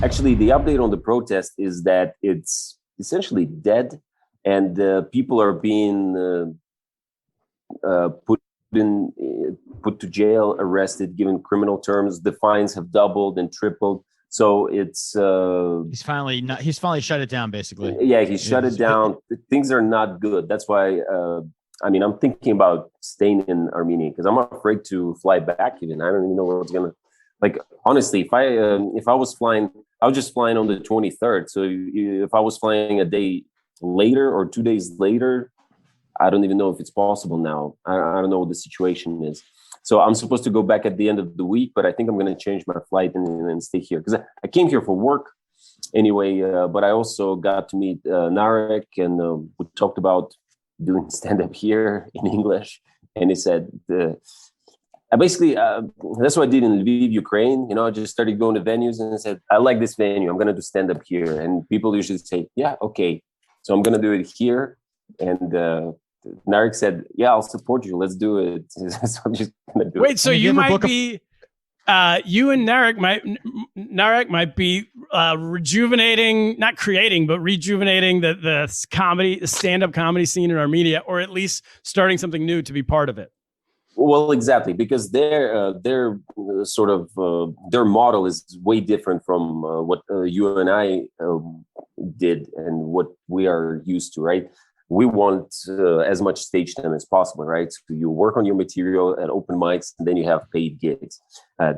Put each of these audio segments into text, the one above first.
Actually, the update on the protest is that it's essentially dead, and people are being put to jail, arrested, given criminal terms. The fines have doubled and tripled. So it's he's finally shut it down, basically. Yeah, he shut it down. Things are not good. That's why I'm thinking about staying in Armenia because I'm afraid to fly back. Even I don't even know what's gonna, like, honestly, if I was flying, I was just flying on the 23rd. So if I was flying a day later or 2 days later, I don't even know if it's possible now. I don't know what the situation is. So I'm supposed to go back at the end of the week, but I think I'm going to change my flight and stay here because I came here for work anyway. But I also got to meet Narek, and we talked about doing stand-up here in English. And he said, basically, that's what I did in Lviv, Ukraine. I just started going to venues and I said, I like this venue. I'm going to do stand-up here. And people usually say, yeah, okay. So I'm going to do it here. And Narek said, yeah, I'll support you. Let's do it. So I'm just going to do it. Wait, so you might be, you and Narek might be rejuvenating, not creating, but rejuvenating the stand-up comedy scene in Armenia, or at least starting something new to be part of it. Well, exactly, because their sort of their model is way different from what you and I did and what we are used to, right? We want as much stage time as possible, right? So you work on your material at open mics, and then you have paid gigs.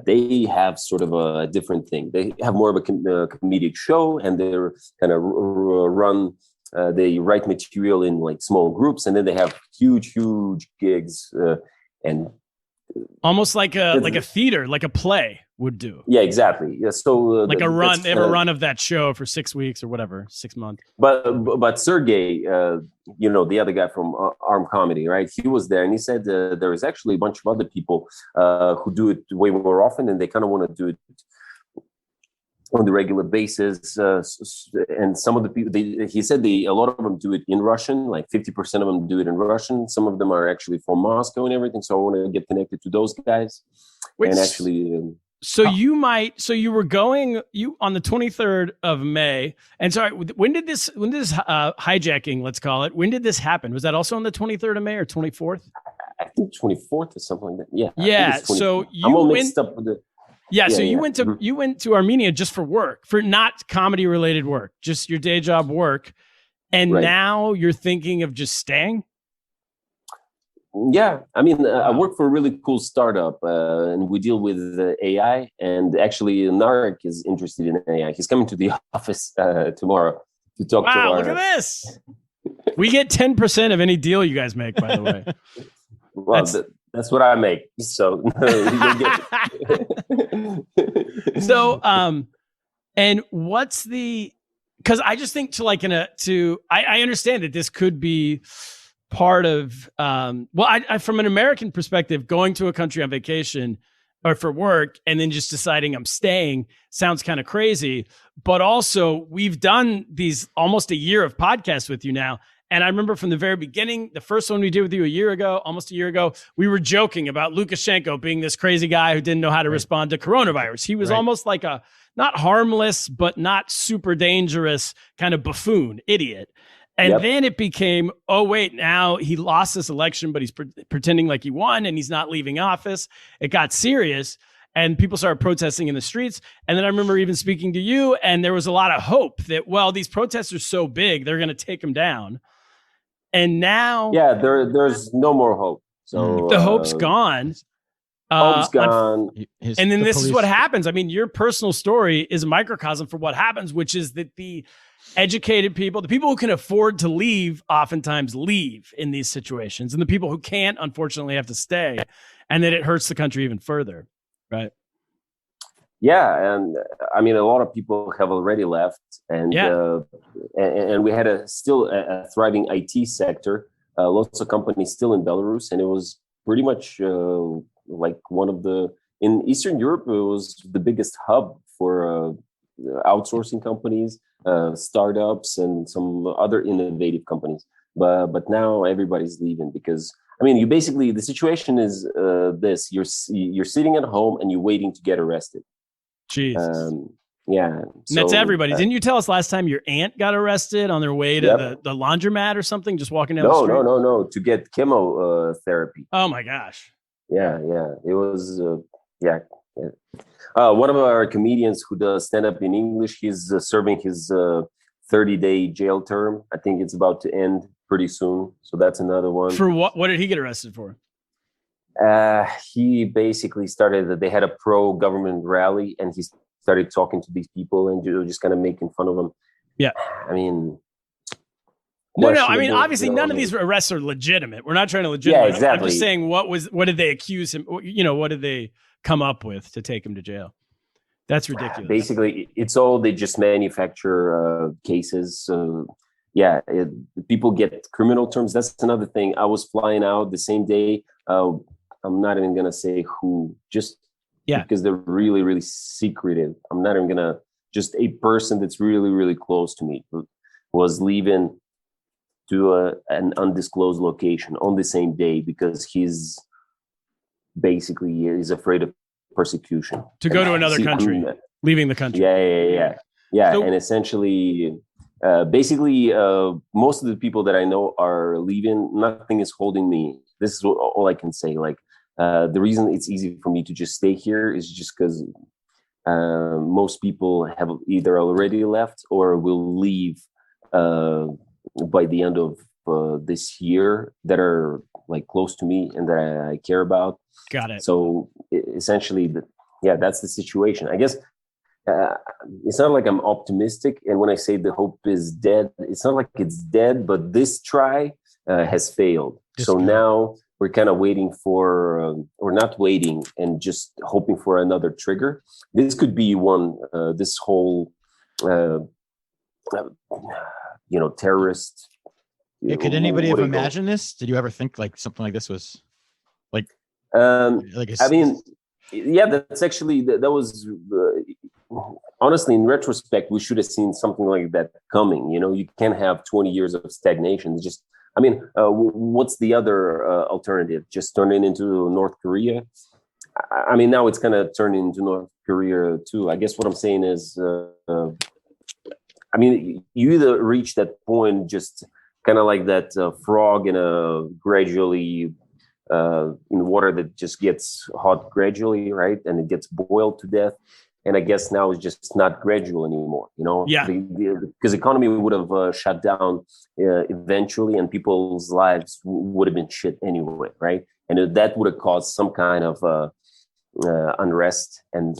They have sort of a different thing. They have more of a comedic show, and they're kind of run. They write material in like small groups, and then they have huge gigs. And almost like a theater, like a play would do. Yeah, exactly. Yeah, so like a run. They have a run of that show for 6 weeks or whatever, 6 months. But Sergey, the other guy from Arm Comedy, right? He was there, and he said there is actually a bunch of other people who do it way more often, and they kind of want to do it on the regular basis. And some of the people, he said a lot of them do it in Russian, like 50% of them do it in Russian. Some of them are actually from Moscow and everything. So I want to get connected to those guys. And actually... you were going on the 23rd of May. And sorry, when did this hijacking, let's call it, when did this happen? Was that also on the 23rd of May or 24th? I think 24th or something like that. Yeah. Yeah. So I'm all mixed up with the... Yeah, so you went to Armenia just for work, for not comedy related work, just your day job work, and now you're thinking of just staying? Yeah, I work for a really cool startup, and we deal with AI. And actually, Narek is interested in AI. He's coming to the office tomorrow to talk to our... Wow, look at this! We get 10% of any deal you guys make, by the way. Well, that's what I make. So, and what's because I just think I understand that this could be part of, I from an American perspective, going to a country on vacation or for work and then just deciding I'm staying sounds kind of crazy. But also we've done these almost a year of podcasts with you now. And I remember from the very beginning, the first one we did with you almost a year ago, we were joking about Lukashenko being this crazy guy who didn't know how to respond to coronavirus. He was almost like a not harmless, but not super dangerous kind of buffoon, idiot. And then it became, oh, wait, now he lost this election, but he's pretending like he won and he's not leaving office. It got serious and people started protesting in the streets. And then I remember even speaking to you, and there was a lot of hope that, well, these protests are so big, they're going to take him down. And now, there's no more hope. So the hope's gone. Hope's gone. And then this is what happens. I mean, your personal story is a microcosm for what happens, which is that the educated people, the people who can afford to leave, oftentimes leave in these situations, and the people who can't, unfortunately, have to stay, and that it hurts the country even further. Right. Yeah, and a lot of people have already left, and we had still a thriving IT sector. Lots of companies still in Belarus, and it was pretty much like one of in Eastern Europe. It was the biggest hub for outsourcing companies, startups, and some other innovative companies. But now everybody's leaving because you basically, the situation is this: you're sitting at home and you're waiting to get arrested. Jesus. Yeah. And that's everybody. Didn't you tell us last time your aunt got arrested on their way to the laundromat or something, just walking down the street? No, to get chemotherapy. Oh my gosh. Yeah. It was, one of our comedians who does stand-up in English, he's serving his 30-day jail term. I think it's about to end pretty soon. So that's another one. For what? What did he get arrested for? He basically they had a pro-government rally, and he started talking to these people and just kind of making fun of them. Yeah. I mean... No. I mean, obviously, none of these arrests are legitimate. We're not trying to legitimize. Yeah, exactly. I'm just saying, what did they accuse him? What did they come up with to take him to jail? That's ridiculous. Basically, it's all they just manufacture cases. People get criminal terms. That's another thing. I was flying out the same day. I'm not even gonna say who, just because they're really, really secretive. I'm not even gonna. Just a person that's really, really close to me was leaving to an undisclosed location on the same day because he's afraid of persecution. To go to another country, leaving the country. Yeah. So, and essentially, most of the people that I know are leaving. Nothing is holding me. This is all I can say. Like, the reason it's easy for me to just stay here is just because most people have either already left or will leave by the end of this year that are like close to me and that I care about. Got it. So essentially, that's the situation. I guess it's not like I'm optimistic. And when I say the hope is dead, it's not like it's dead, but this try has failed. Now we're kind of waiting for, or not waiting and just hoping for another trigger. This could be one, this whole, terrorist. Could anybody have imagined this? Did you ever think like something like this was like? That's actually that was honestly, in retrospect, we should have seen something like that coming. You can't have 20 years of stagnation. What's the other alternative? Just turn it into North Korea? I mean, now it's kind of turning into North Korea too. I guess what I'm saying is, you either reach that point just kind of like that frog in a gradually in water that just gets hot gradually, right? And it gets boiled to death. And I guess now it's just not gradual anymore, Yeah. Because the economy would have shut down eventually, and people's lives would have been shit anyway, right? And that would have caused some kind of unrest, and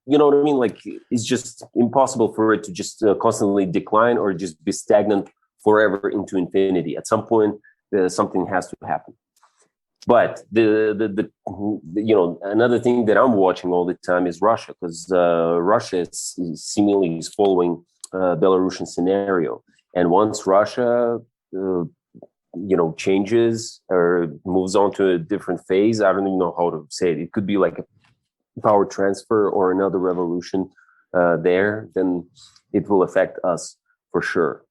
you know what I mean? Like, it's just impossible for it to just constantly decline or just be stagnant forever into infinity. At some point, something has to happen. But the another thing that I'm watching all the time is Russia, because Russia is seemingly following Belarusian scenario, and once Russia changes or moves on to a different phase, I don't even know how to say it. It could be like a power transfer or another revolution then it will affect us for sure.